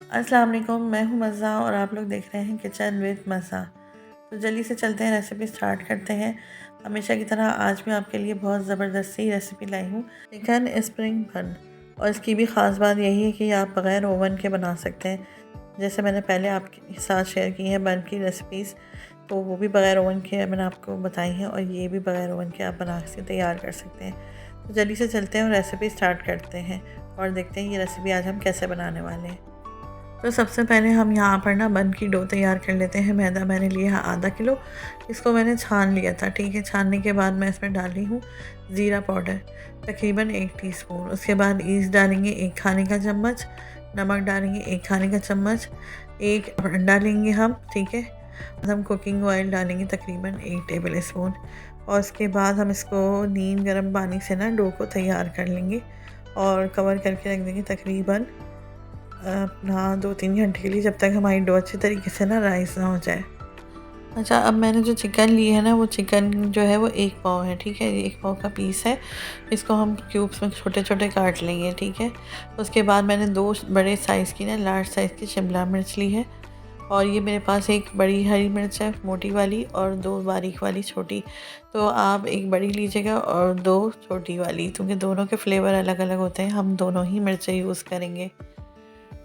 अस्सलाम वालेकुम, मैं हूँ मज़ा और आप लोग देख रहे हैं किचन विद मज़ा। तो जल्दी से चलते हैं, रेसिपी स्टार्ट करते हैं। हमेशा की तरह आज मैं आपके लिए बहुत ज़बरदस्त सी रेसिपी लाई हूँ, चिकन स्प्रिंग बन। और इसकी भी ख़ास बात यही है कि आप बग़ैर ओवन के बना सकते हैं। जैसे मैंने पहले आपके साथ शेयर की है बन की रेसिपीज़, तो वो भी बग़ैर ओवन के मैंने आपको बताई हैं और ये भी बग़ैर ओवन के आप बना के तैयार कर सकते हैं। तो जल्दी से चलते हैं और रेसिपी स्टार्ट करते हैं और देखते हैं ये रेसिपी आज हम कैसे बनाने वाले हैं। तो सबसे पहले हम यहाँ पर ना बन की डो तैयार कर लेते हैं। मैदा मैंने लिया है आधा किलो, इसको मैंने छान लिया था। ठीक है, छानने के बाद मैं इसमें डाली हूँ ज़ीरा पाउडर तकरीबन 1 टीस्पून। उसके बाद ईस्ट डालेंगे 1 खाने का चम्मच, नमक डालेंगे 1 खाने का चम्मच, 1 अंडा लेंगे हम। ठीक है, हम कुकिंग ऑयल डालेंगे तकरीबन 1 टेबल स्पून और उसके बाद हम इसको नीम गर्म पानी से ना डो को तैयार कर लेंगे और कवर करके रख देंगे तकरीबन अपना 2-3 घंटे के लिए, जब तक हमारी डो अच्छी तरीके से ना राइस ना हो जाए। अच्छा, अब मैंने जो चिकन ली है ना, वो चिकन जो है वो 1 पाव है। ठीक है, 1 पाव का पीस है। इसको हम क्यूब्स में छोटे छोटे काट लेंगे। ठीक है, उसके बाद मैंने 2 बड़े साइज़ की ना लार्ज साइज़ की शिमला मिर्च ली है और ये मेरे पास 1 बड़ी हरी मिर्च है मोटी वाली और 2 बारीक वाली छोटी। तो आप 1 बड़ी लीजिएगा और 2 छोटी वाली, क्योंकि दोनों के फ्लेवर अलग अलग होते हैं। हम दोनों ही मिर्चें यूज़ करेंगे।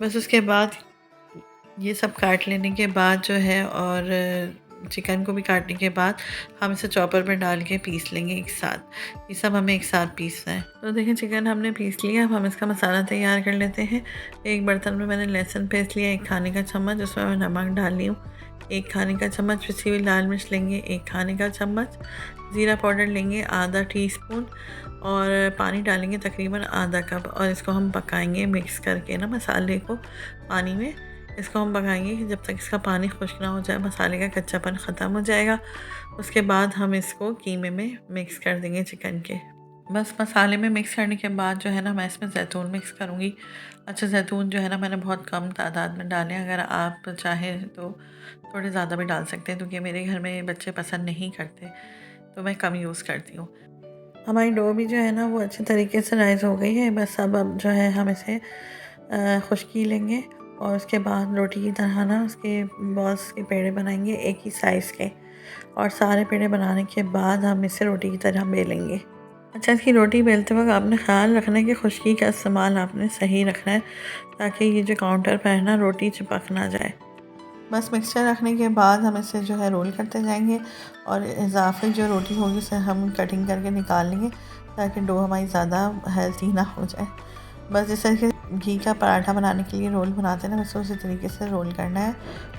बस उसके बाद ये सब काट लेने के बाद जो है और चिकन को भी काटने के बाद हम इसे चॉपर में डाल के पीस लेंगे एक साथ। ये सब हमें एक साथ पीसना है। तो देखिए चिकन हमने पीस लिया। अब हम इसका मसाला तैयार कर लेते हैं। एक बर्तन में मैंने लहसुन पेस्ट लिया 1 खाने का चम्मच, उसमें मैं नमक डाल ली हूँ 1 खाने का चम्मच, पिसी हुई लाल मिर्च लेंगे 1 खाने का चम्मच, ज़ीरा पाउडर लेंगे आधा टीस्पून और पानी डालेंगे तकरीबन आधा कप और इसको हम पकाएंगे मिक्स करके ना मसाले को पानी में। इसको हम पकाएंगे कि जब तक इसका पानी खुश्क ना हो जाए, मसाले का कच्चापन ख़त्म हो जाएगा। उसके बाद हम इसको कीमे में मिक्स कर देंगे चिकन के। बस मसाले में मिक्स करने के बाद जो है ना मैं इसमें ज़ैतून मिक्स करूँगी। अच्छा, ज़ैतून जो है ना मैंने बहुत कम तादाद में डाले, अगर आप चाहें तो थोड़े ज़्यादा भी डाल सकते हैं, क्योंकि मेरे घर में बच्चे पसंद नहीं करते तो मैं कम यूज़ करती हूँ। हमारी डो भी जो है ना वो अच्छे तरीके से राइस हो गई है। बस अब जो है हम इसे खुश्की लेंगे और उसके बाद रोटी की तरह ना उसके बॉल्स के पेड़े बनाएंगे एक ही साइज़ के और सारे पेड़े बनाने के बाद हम इसे रोटी की तरह बेलेंगे। अच्छा, इसकी रोटी बेलते वक्त आपने ख्याल रखना है कि खुश्की का इस्तेमाल आपने सही रखना है, ताकि ये जो काउंटर पर है ना रोटी चिपक ना जाए। बस मिक्सचर रखने के बाद हम इसे जो है रोल करते जाएंगे और इजाफी जो रोटी होगी उसे हम कटिंग करके निकाल लेंगे, ताकि डो हमारी ज़्यादा हेल्थी ना हो जाए। बस जैसे कि घी का पराठा बनाने के लिए रोल बनाते हैं ना, वैसे उसी तरीके से रोल करना है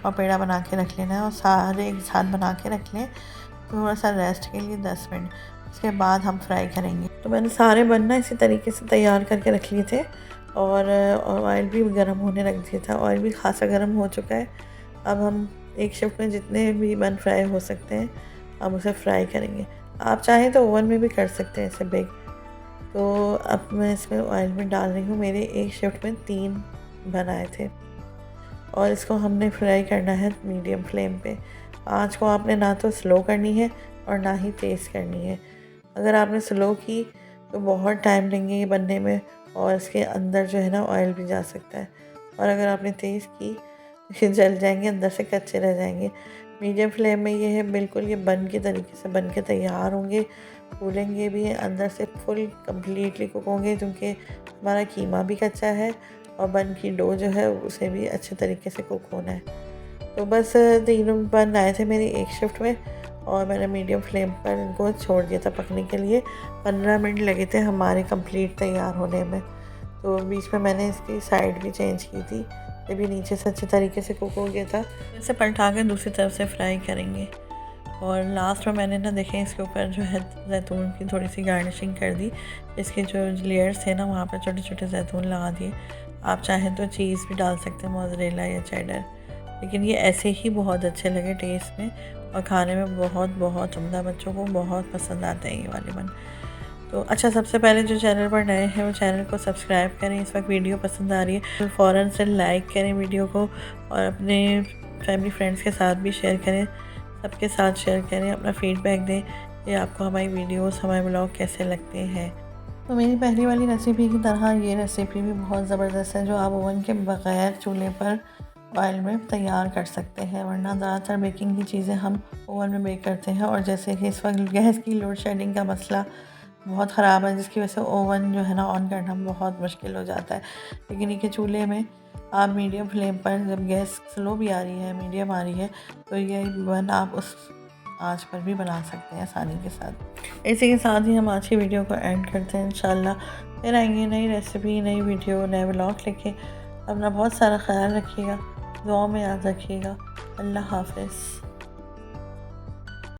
और पेड़ा बना के रख लेना है और सारे एक साथ बना के रख लें थोड़ा सा रेस्ट के लिए 10 मिनट। उसके बाद हम फ्राई करेंगे। तो मैंने सारे बनना इसी तरीके से तैयार करके रख लिए थे और ऑयल भी गर्म होने रख दिया था। ऑयल भी खासा गर्म हो चुका है। अब हम एक शिफ्ट में जितने भी बन फ्राई हो सकते हैं हम उसे फ्राई करेंगे। आप चाहें तो ओवन में भी कर सकते हैं इसे बेक। तो अब मैं इसमें ऑयल में डाल रही हूँ। मेरे एक शिफ्ट में 3 बनाए थे और इसको हमने फ्राई करना है मीडियम फ्लेम पे। आँच को आपने ना तो स्लो करनी है और ना ही तेज़ करनी है। अगर आपने स्लो की तो बहुत टाइम लेंगे ये बनने में और इसके अंदर जो है ना ऑयल भी जा सकता है, और अगर आपने तेज़ की तो जल जाएंगे, अंदर से कच्चे रह जाएंगे। मीडियम फ्लेम में ये है बिल्कुल, ये बन के तरीके से बन के तैयार होंगे, फूलेंगे भी, अंदर से फुल कम्प्लीटली कुक होंगे, क्योंकि हमारा कीमा भी कच्चा है और बन की डो जो है उसे भी अच्छे तरीके से कुक होना है। तो बस 3 बन आए थे मेरी एक शिफ्ट में और मैंने मीडियम फ्लेम पर इनको छोड़ दिया था पकने के लिए। 15 मिनट लगे थे हमारे कंप्लीट तैयार होने में। तो बीच में मैंने इसकी साइड भी चेंज की थी, ये भी नीचे से अच्छे तरीके से कुक हो गया था। इसे पलटा के दूसरी तरफ से फ्राई करेंगे और लास्ट में मैंने ना देखें इसके ऊपर जो है जैतून की थोड़ी सी गार्निशिंग कर दी। इसके जो लेयर्स थे ना वहाँ पर छोटे छोटे जैतून लगा दिए। आप चाहें तो चीज़ भी डाल सकते हैं, मोज़रेला या चेडर, लेकिन ये ऐसे ही बहुत अच्छे लगे टेस्ट में और खाने में बहुत बहुत उम्दा। बच्चों को बहुत पसंद आते हैं ये वाले बन। तो अच्छा, सबसे पहले जो चैनल पर नए हैं वो चैनल को सब्सक्राइब करें। इस वक्त वीडियो पसंद आ रही है तो फ़ौरन से लाइक करें वीडियो को और अपने फैमिली फ्रेंड्स के साथ भी शेयर करें। सबके साथ शेयर करें, अपना फीडबैक दें कि आपको हमारी वीडियोस हमारे ब्लॉग कैसे लगते हैं। तो मेरी पहली वाली रेसिपी की तरह ये रेसिपी भी बहुत ज़बरदस्त है, जो आप ओवन के बग़ैर चूल्हे पर ऑयल में तैयार कर सकते हैं। वरना ज़्यादातर बेकिंग की चीज़ें हम ओवन में बेक करते हैं, और जैसे कि इस वक्त गैस की लोड शेडिंग का मसला बहुत ख़राब है, जिसकी वजह से ओवन जो है ना ऑन करना बहुत मुश्किल हो जाता है। लेकिन ये चूल्हे में आप मीडियम फ्लेम पर, जब गैस स्लो भी आ रही है, मीडियम आ रही है, तो ये वन आप उस आँच पर भी बना सकते हैं आसानी के साथ। इसी के साथ ही हम आज की वीडियो को एंड करते हैं। इंशाल्लाह फिर आएंगे नई रेसिपी, नई वीडियो, नए व्लॉग लेके। अपना बहुत सारा ख्याल रखिएगा, दुआ में याद रखिएगा। अल्लाह हाफ़िज़।